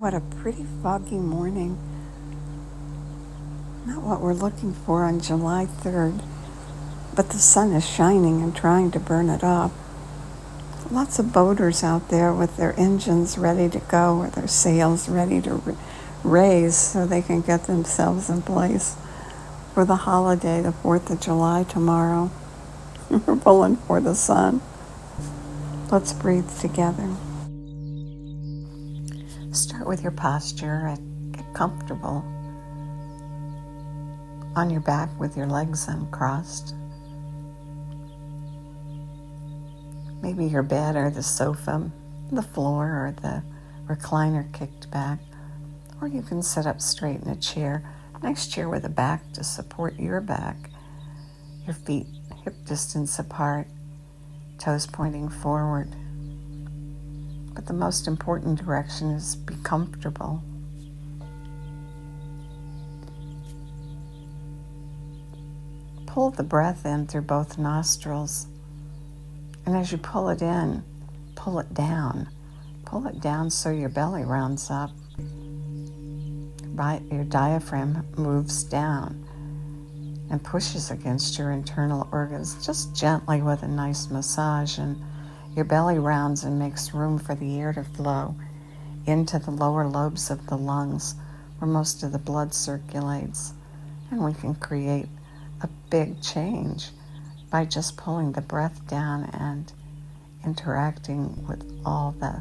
What a pretty foggy morning. Not what we're looking for on July 3rd, but the sun is shining and trying to burn it up. Lots of boaters out there with their engines ready to go or their sails ready to raise so they can get themselves in place for the holiday, the 4th of July tomorrow. We're pulling for the sun. Let's breathe together. Start with your posture and get comfortable on your back with your legs uncrossed. Maybe your bed or the sofa, the floor or the recliner kicked back. Or you can sit up straight in a chair, nice chair with a back to support your back. Your feet hip distance apart, toes pointing forward. But the most important direction is be comfortable. Pull the breath in through both nostrils. And as you pull it in, pull it down. Pull it down so your belly rounds up. Right, your diaphragm moves down and pushes against your internal organs just gently with a nice massage, and your belly rounds and makes room for the air to flow into the lower lobes of the lungs where most of the blood circulates. And we can create a big change by just pulling the breath down and interacting with all the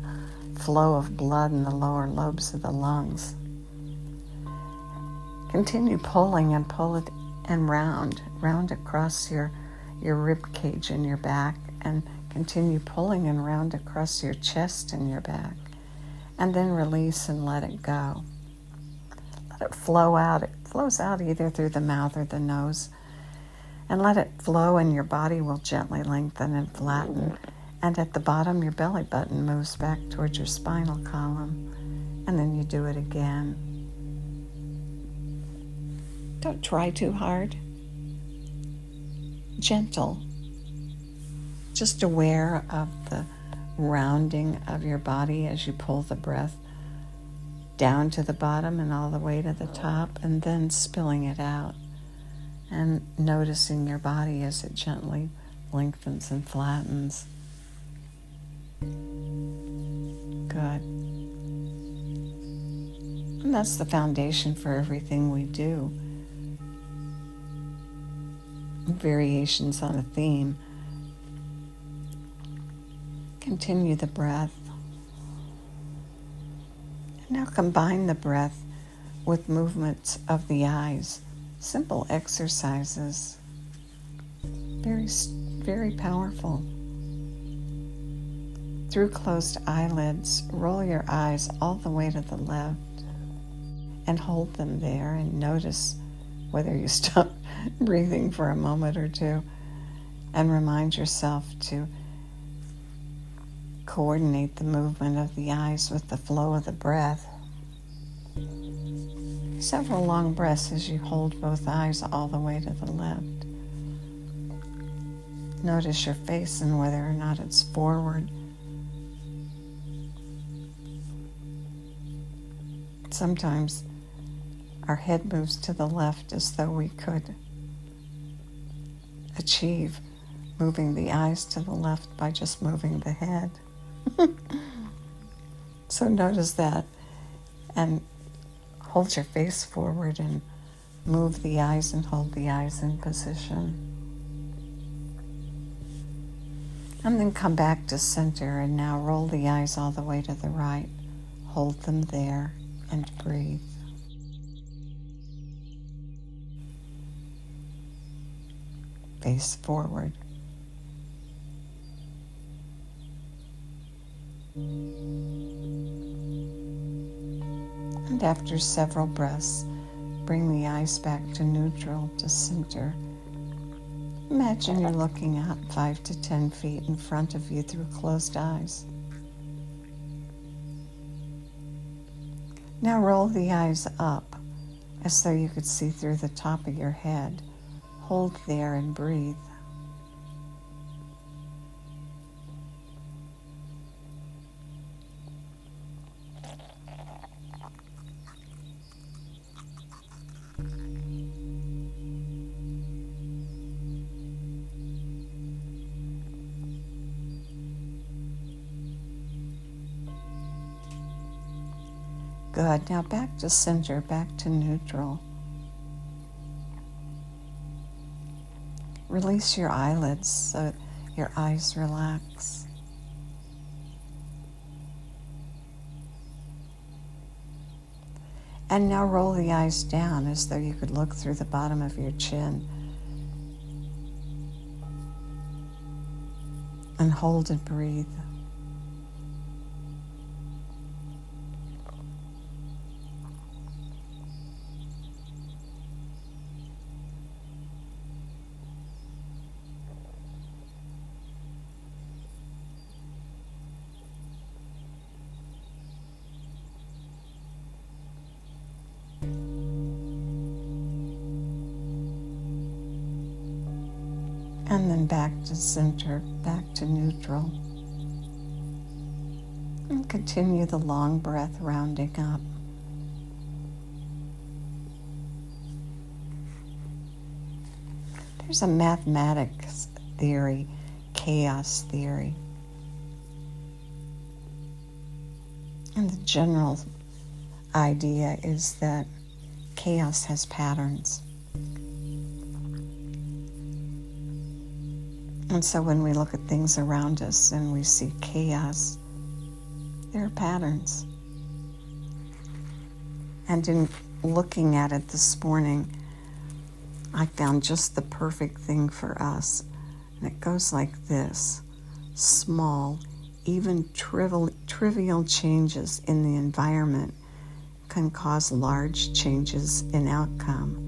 flow of blood in the lower lobes of the lungs. Continue pulling and pull it and round across your rib cage and your back, and continue pulling and round across your chest and your back, and then release and let it go. Let it flow out. It flows out either through the mouth or the nose, and let it flow, and your body will gently lengthen and flatten, and at the bottom your belly button moves back towards your spinal column, and then you do it again. Don't try too hard. Gentle. Just aware of the rounding of your body as you pull the breath down to the bottom and all the way to the top, and then spilling it out and noticing your body as it gently lengthens and flattens. Good. And that's the foundation for everything we do. Variations on a theme. Continue the breath. And now combine the breath with movements of the eyes. Simple exercises. Very, very powerful. Through closed eyelids, roll your eyes all the way to the left and hold them there, and notice whether you stop breathing for a moment or two, and remind yourself to coordinate the movement of the eyes with the flow of the breath. Several long breaths as you hold both eyes all the way to the left. Notice your face and whether or not it's forward. Sometimes our head moves to the left as though we could achieve moving the eyes to the left by just moving the head. So notice that and hold your face forward and move the eyes and hold the eyes in position. And then come back to center, and now roll the eyes all the way to the right. Hold them there and breathe. Face forward. And after several breaths, bring the eyes back to neutral, to center. Imagine you're looking out 5 to 10 feet in front of you through closed eyes. Now roll the eyes up as though you could see through the top of your head. Hold there and breathe. Good. Now back to center, back to neutral. Release your eyelids so your eyes relax. And now roll the eyes down as though you could look through the bottom of your chin. And hold and breathe. And then back to center, back to neutral. And continue the long breath, rounding up. There's a mathematics theory, chaos theory. And the general idea is that chaos has patterns. And so when we look at things around us and we see chaos, there are patterns. And in looking at it this morning, I found just the perfect thing for us. And it goes like this: small, even trivial changes in the environment can cause large changes in outcome.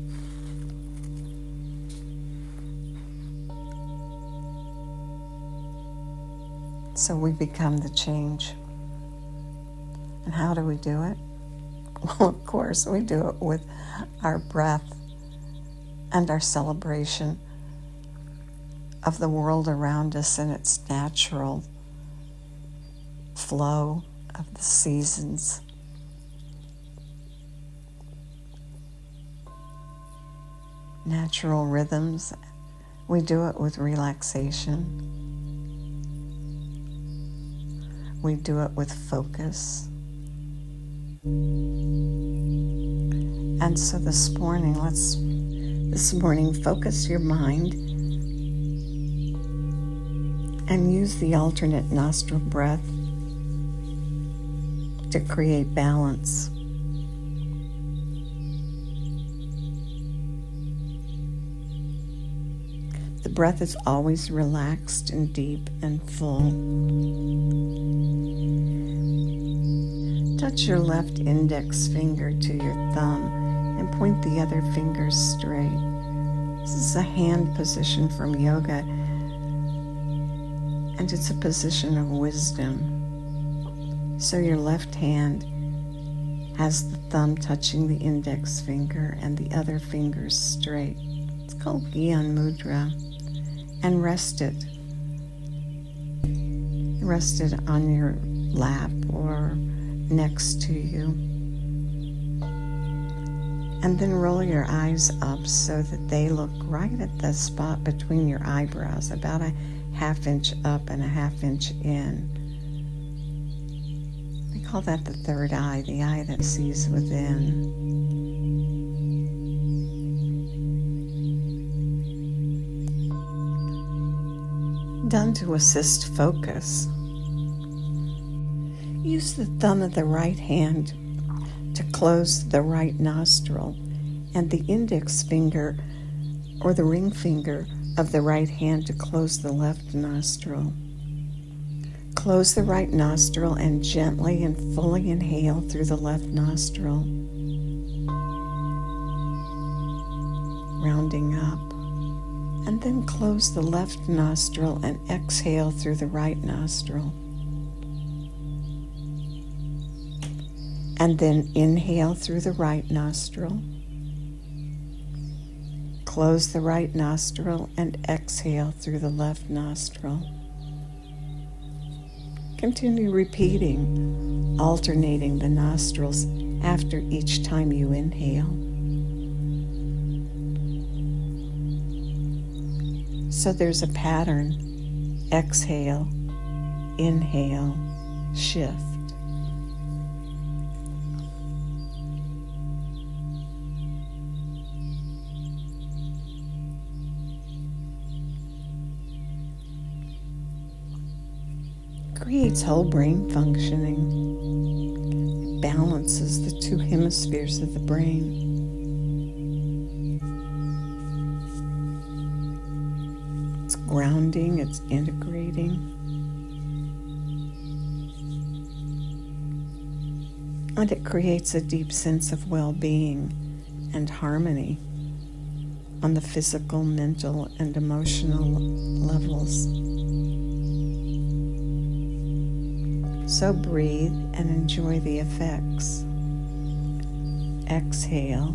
So we become the change. And how do we do it? Well, of course, we do it with our breath and our celebration of the world around us and its natural flow of the seasons. Natural rhythms. We do it with relaxation. We do it with focus. And so this morning, focus your mind and use the alternate nostril breath to create balance. The breath is always relaxed and deep and full. Touch your left index finger to your thumb and point the other finger straight. This is a hand position from yoga, and it's a position of wisdom. So your left hand has the thumb touching the index finger and the other finger straight. It's called Gyan Mudra. And rest it. Rest it on your lap or next to you. And then roll your eyes up so that they look right at the spot between your eyebrows, about a ½ inch up and a ½ inch in. We call that the third eye, the eye that sees within. Done to assist focus. Use the thumb of the right hand to close the right nostril and the index finger or the ring finger of the right hand to close the left nostril. Close the right nostril and gently and fully inhale through the left nostril, rounding up. And then close the left nostril and exhale through the right nostril. And then inhale through the right nostril. Close the right nostril and exhale through the left nostril. Continue repeating, alternating the nostrils after each time you inhale. So there's a pattern: exhale, inhale, shift. creates whole brain functioning. It balances the two hemispheres of the brain. It's grounding, it's integrating. And it creates a deep sense of well-being and harmony on the physical, mental, and emotional levels. So breathe and enjoy the effects. Exhale,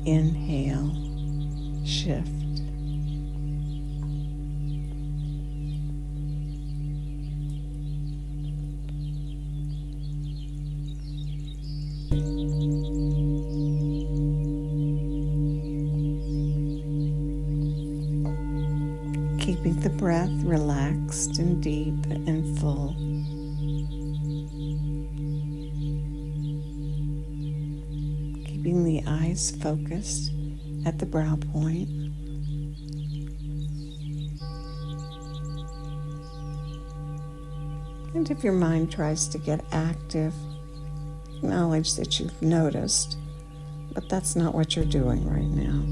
inhale, shift. Keeping the breath relaxed and deep and full. Keeping the eyes focused at the brow point. And if your mind tries to get active, acknowledge that you've noticed, but that's not what you're doing right now.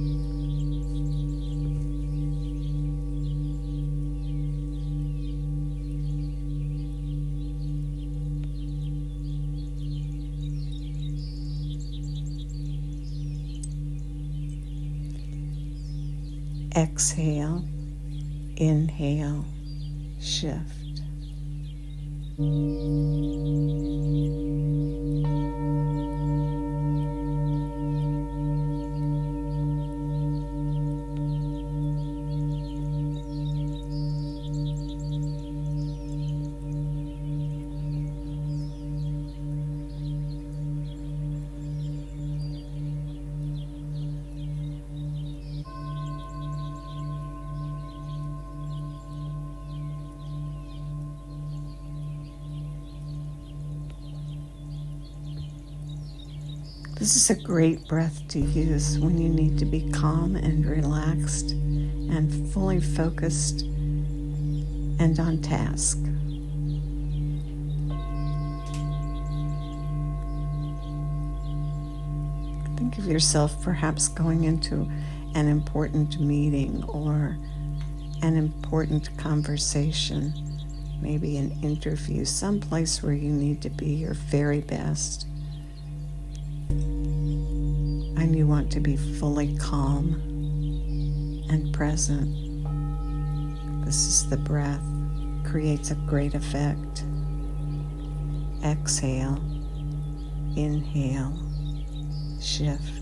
Exhale, inhale, shift. This is a great breath to use when you need to be calm and relaxed and fully focused and on task. Think of yourself perhaps going into an important meeting or an important conversation, maybe an interview, someplace where you need to be your very best. And you want to be fully calm and present. This is the breath. Creates a great effect. Exhale, inhale, shift.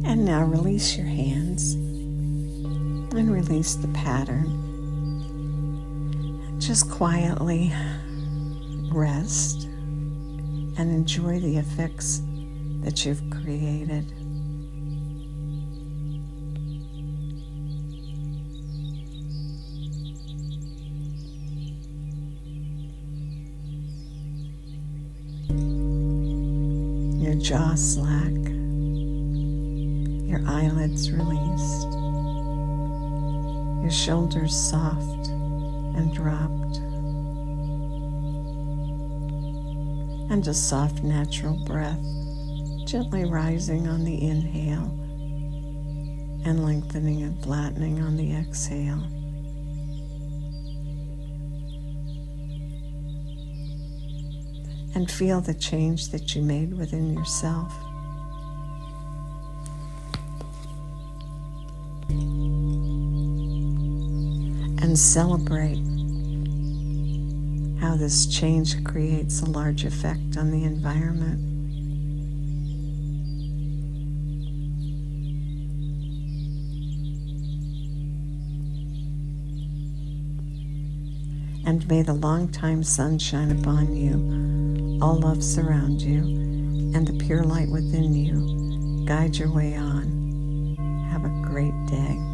And now release your hands and release the pattern. Just quietly rest and enjoy the effects that you've created. Your jaw slack. Your eyelids released, your shoulders soft and dropped, and a soft natural breath gently rising on the inhale and lengthening and flattening on the exhale. And feel the change that you made within yourself. And and celebrate how this change creates a large effect on the environment. And may the long-time sun shine upon you, all love surround you, and the pure light within you guide your way on. Have a great day.